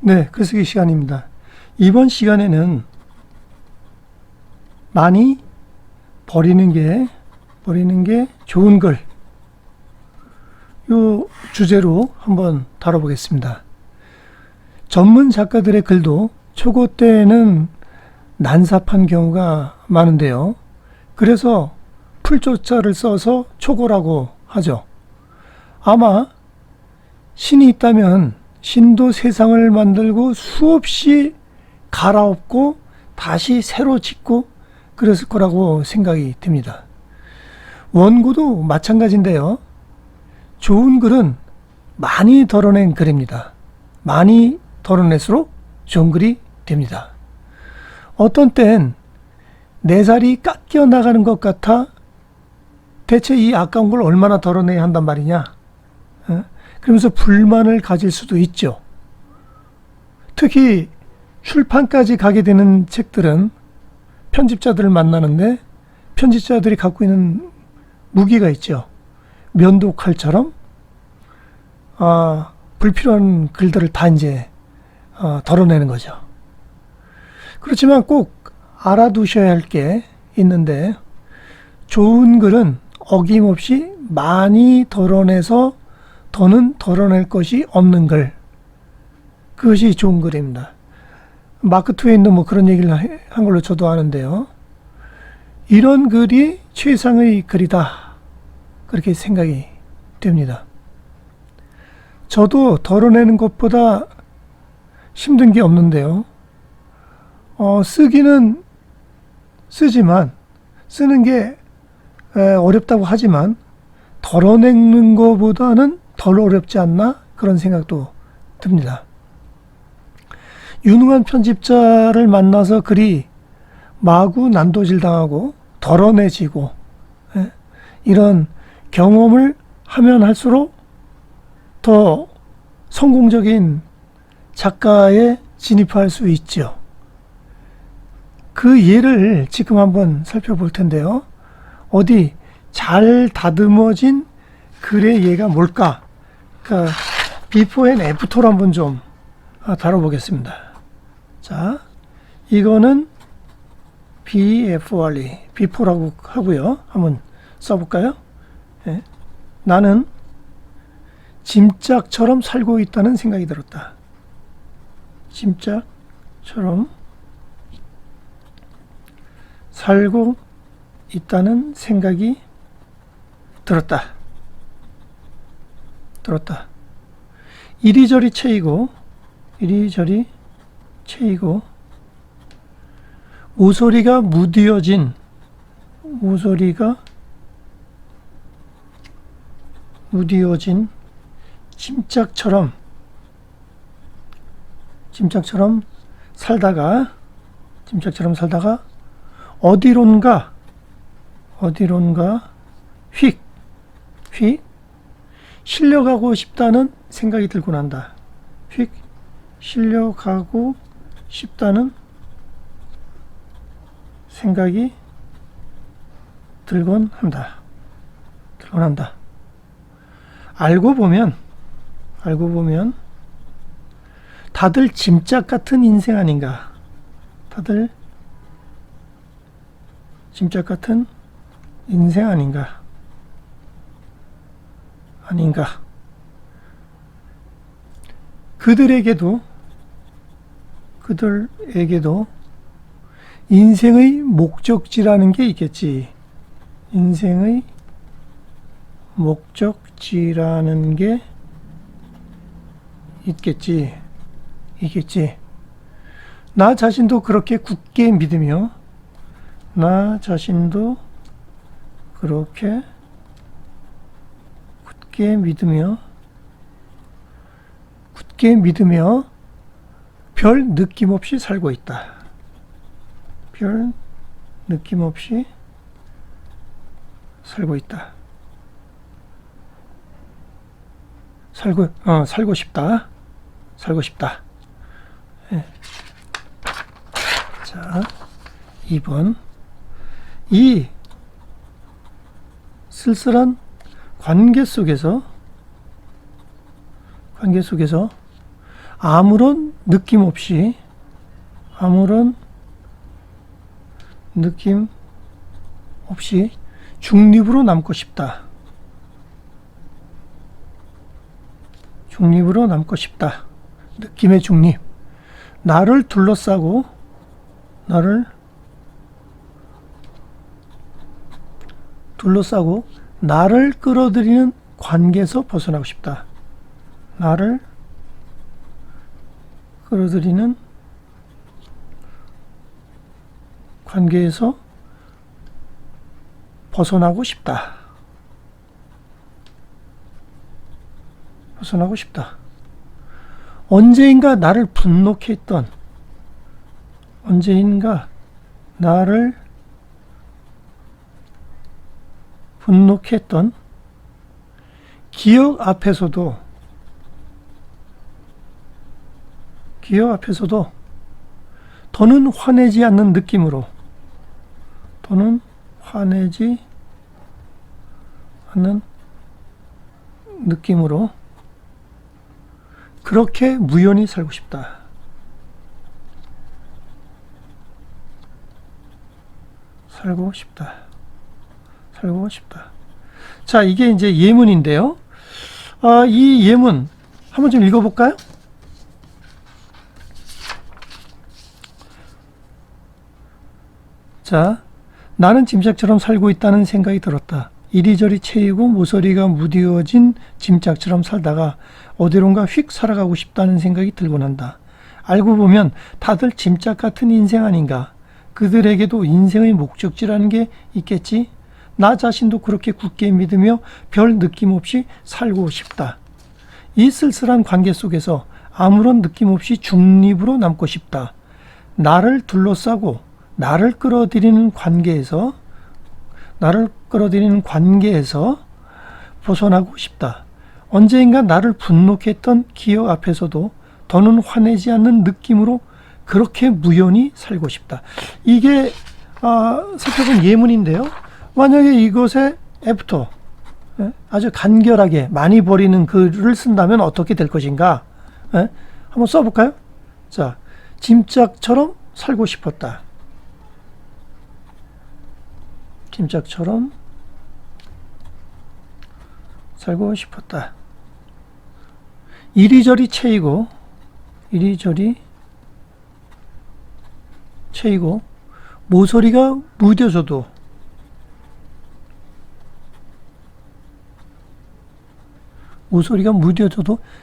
네, 글쓰기 시간입니다. 이번 시간에는 많이 버리는 게 좋은 글, 요 주제로 한번 다뤄보겠습니다. 전문 작가들의 글도 초고 때에는 난삽한 경우가 많은데요. 그래서 풀조자를 써서 초고라고 하죠. 아마 신이 있다면 신도 세상을 만들고 수없이 갈아엎고 다시 새로 짓고 그랬을 거라고 생각이 듭니다. 원고도 마찬가지인데요. 좋은 글은 많이 덜어낸 글입니다. 많이 덜어낼수록 좋은 글이 됩니다. 어떤 땐 내 살이 깎여 나가는 것 같아 대체 이 아까운 걸 얼마나 덜어내야 한단 말이냐, 그러면서 불만을 가질 수도 있죠. 특히 출판까지 가게 되는 책들은 편집자들을 만나는데 편집자들이 갖고 있는 무기가 있죠. 면도칼처럼 불필요한 글들을 다 이제 덜어내는 거죠. 그렇지만 꼭 알아두셔야 할 게 있는데, 좋은 글은 어김없이 많이 덜어내서 더는 덜어낼 것이 없는 글, 그것이 좋은 글입니다. 마크 트웨인도 뭐 그런 얘기를 한 걸로 저도 아는데요. 이런 글이 최상의 글이다, 그렇게 생각이 됩니다. 저도 덜어내는 것보다 힘든 게 없는데요. 쓰기는 쓰지만, 쓰는 게 어렵다고 하지만 덜어내는 것보다는 덜 어렵지 않나, 그런 생각도 듭니다. 유능한 편집자를 만나서 글이 마구 난도질 당하고 덜어내지고, 이런 경험을 하면 할수록 더 성공적인 작가에 진입할 수 있죠. 그 예를 지금 한번 살펴볼 텐데요. 어디 잘 다듬어진 글의 예가 뭘까? 그러니까 비포 앤 애프터로 한번 좀 다뤄보겠습니다. 자, 이거는 BFRE, 비포라고 하고요. 한번 써볼까요? 네. 나는 짐짝처럼 살고 있다는 생각이 들었다. 짐짝처럼 살고 있다는 생각이 들었다. 이리저리 채이고 모서리가 무뎌진 짐짝처럼 살다가 어디론가 휙 실려가고 싶다는 생각이 들곤 한다. 휙 실려가고 싶다는 생각이 들곤 한다. 알고 보면 다들 짐짝 같은 인생 아닌가. 다들 짐짝 같은 인생 아닌가. 그들에게도 인생의 목적지라는 게 있겠지. 인생의 목적지라는 게 있겠지. 나 자신도 그렇게 굳게 믿으며 별 느낌 없이 살고 있다. 살고 싶다. 네. 자, 2번. 이 쓸쓸한 관계 속에서 아무런 느낌 없이, 아무런 느낌 없이 중립으로 남고 싶다. 중립으로 남고 싶다. 느낌의 중립. 나를 둘러싸고 나를 끌어들이는 관계에서 벗어나고 싶다. 나를 끌어들이는 관계에서 벗어나고 싶다. 벗어나고 싶다. 언제인가 나를 분노케 했던, 언제인가 나를 분노케 했던 기억 앞에서도 더는 화내지 않는 느낌으로, 더는 화내지 않는 느낌으로 그렇게 무연히 살고 싶다. 살고 싶다. 자, 이게 이제 예문인데요. 이 예문 한번 좀 읽어볼까요? 자, 나는 짐짝처럼 살고 있다는 생각이 들었다. 이리저리 채이고 모서리가 무뎌진 짐짝처럼 살다가 어디론가 휙 살아가고 싶다는 생각이 들고 난다. 알고 보면 다들 짐짝 같은 인생 아닌가. 그들에게도 인생의 목적지라는 게 있겠지. 나 자신도 그렇게 굳게 믿으며 별 느낌 없이 살고 싶다. 이 쓸쓸한 관계 속에서 아무런 느낌 없이 중립으로 남고 싶다. 나를 둘러싸고 나를 끌어들이는 관계에서 벗어나고 싶다. 언제인가 나를 분노케 했던 기억 앞에서도 더는 화내지 않는 느낌으로 그렇게 무연히 살고 싶다. 이게 살펴본 예문인데요. 만약에 이것에 애프터, 아주 간결하게 많이 버리는 글을 쓴다면 어떻게 될 것인가? 한번 써볼까요? 자, 짐짝처럼 살고 싶었다. 짐짝처럼 살고 싶었다. 이리저리 채이고 모서리가 무뎌져도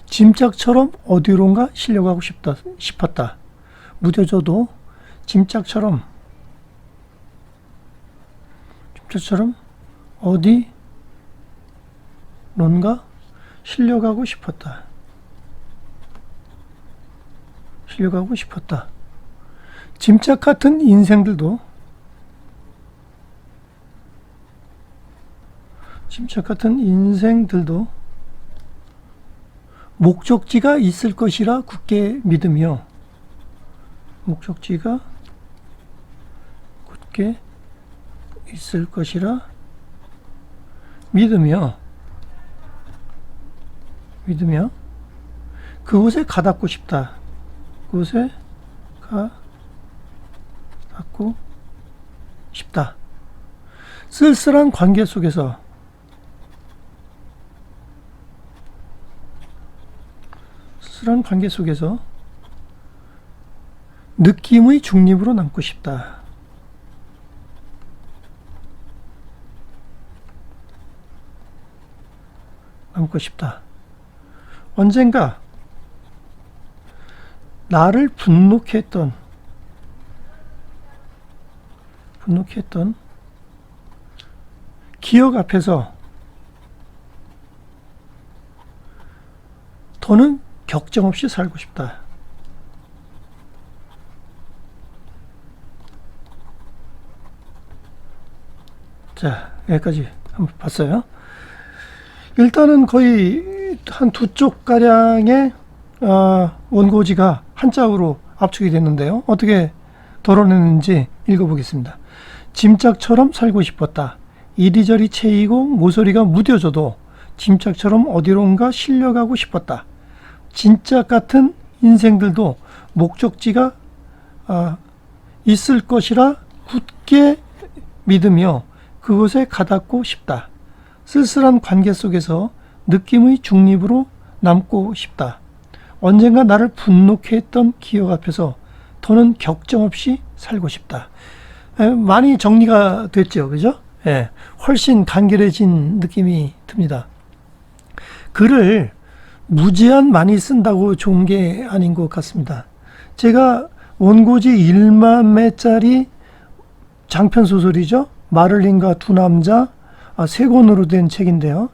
짐짝처럼 어디론가 실려가고 싶었다. 무뎌져도 짐짝처럼 어디론가 실려가고 싶었다. 짐짝 같은 인생들도 목적지가 있을 것이라 굳게 믿으며 그곳에 가닿고 싶다. 쓸쓸한 관계 속에서 느낌의 중립으로 남고 싶다. 언젠가 나를 분노케 했던 기억 앞에서 더는 격정 없이 살고 싶다. 자, 여기까지 한번 봤어요. 일단은 거의 한 두 쪽 가량의 원고지가 한 짝으로 압축이 됐는데요. 어떻게 덜어냈는지 읽어보겠습니다. 짐짝처럼 살고 싶었다. 이리저리 채이고 모서리가 무뎌져도 짐짝처럼 어디론가 실려가고 싶었다. 진짜 같은 인생들도 목적지가 있을 것이라 굳게 믿으며 그곳에 가닿고 싶다. 쓸쓸한 관계 속에서 느낌의 중립으로 남고 싶다. 언젠가 나를 분노케 했던 기억 앞에서 더는 격정 없이 살고 싶다. 많이 정리가 됐죠, 그죠? 예, 훨씬 간결해진 느낌이 듭니다. 글을 무제한 많이 쓴다고 좋은 게 아닌 것 같습니다. 제가 원고지 1만 매짜리 장편 소설이죠. 마를린과 두 남자 3권으로 된 책인데요.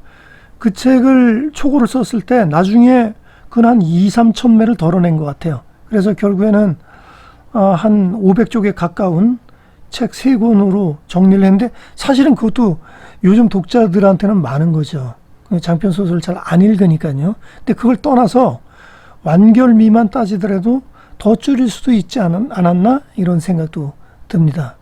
그 책을 초고를 썼을 때 나중에 그건 한 2-3천 매를 덜어낸 것 같아요. 그래서 결국에는 한 500쪽에 가까운 책 3권으로 정리를 했는데 사실은 그것도 요즘 독자들한테는 많은 거죠. 장편 소설을 잘 안 읽으니까요. 근데 그걸 떠나서 완결미만 따지더라도 더 줄일 수도 있지 않았나 이런 생각도 듭니다.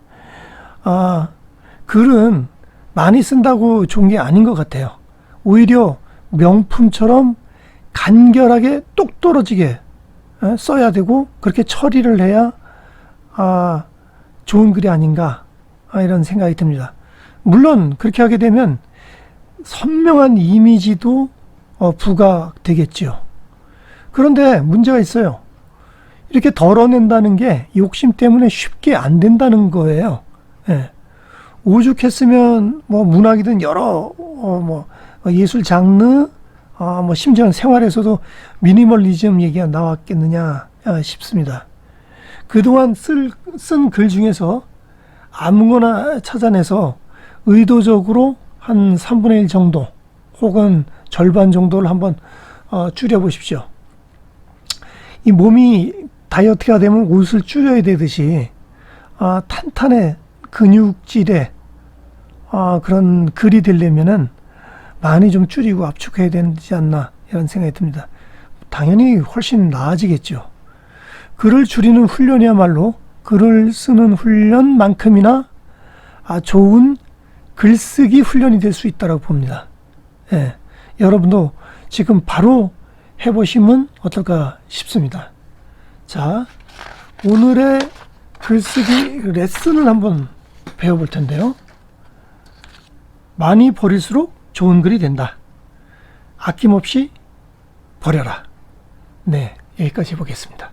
글은 많이 쓴다고 좋은 게 아닌 것 같아요. 오히려 명품처럼 간결하게 똑 떨어지게 써야 되고 그렇게 처리를 해야 좋은 글이 아닌가 이런 생각이 듭니다. 물론 그렇게 하게 되면 선명한 이미지도 부각되겠죠. 그런데 문제가 있어요. 이렇게 덜어낸다는 게 욕심 때문에 쉽게 안 된다는 거예요. 예. 오죽했으면 뭐 문학이든 여러 예술 장르 심지어는 생활에서도 미니멀리즘 얘기가 나왔겠느냐 싶습니다. 그동안 쓴 글 중에서 아무거나 찾아내서 의도적으로 한 3분의 1 정도 혹은 절반 정도를 한번 줄여보십시오. 이 몸이 다이어트가 되면 옷을 줄여야 되듯이 탄탄해 근육질의 그런 글이 되려면은 많이 좀 줄이고 압축해야 되지 않나 이런 생각이 듭니다. 당연히 훨씬 나아지겠죠. 글을 줄이는 훈련이야말로 글을 쓰는 훈련만큼이나 좋은 글쓰기 훈련이 될 수 있다고 봅니다. 예, 여러분도 지금 바로 해보시면 어떨까 싶습니다. 자, 오늘의 글쓰기 레슨을 한번 배워볼 텐데요. 많이 버릴수록 좋은 글이 된다. 아낌없이 버려라. 네, 여기까지 해보겠습니다.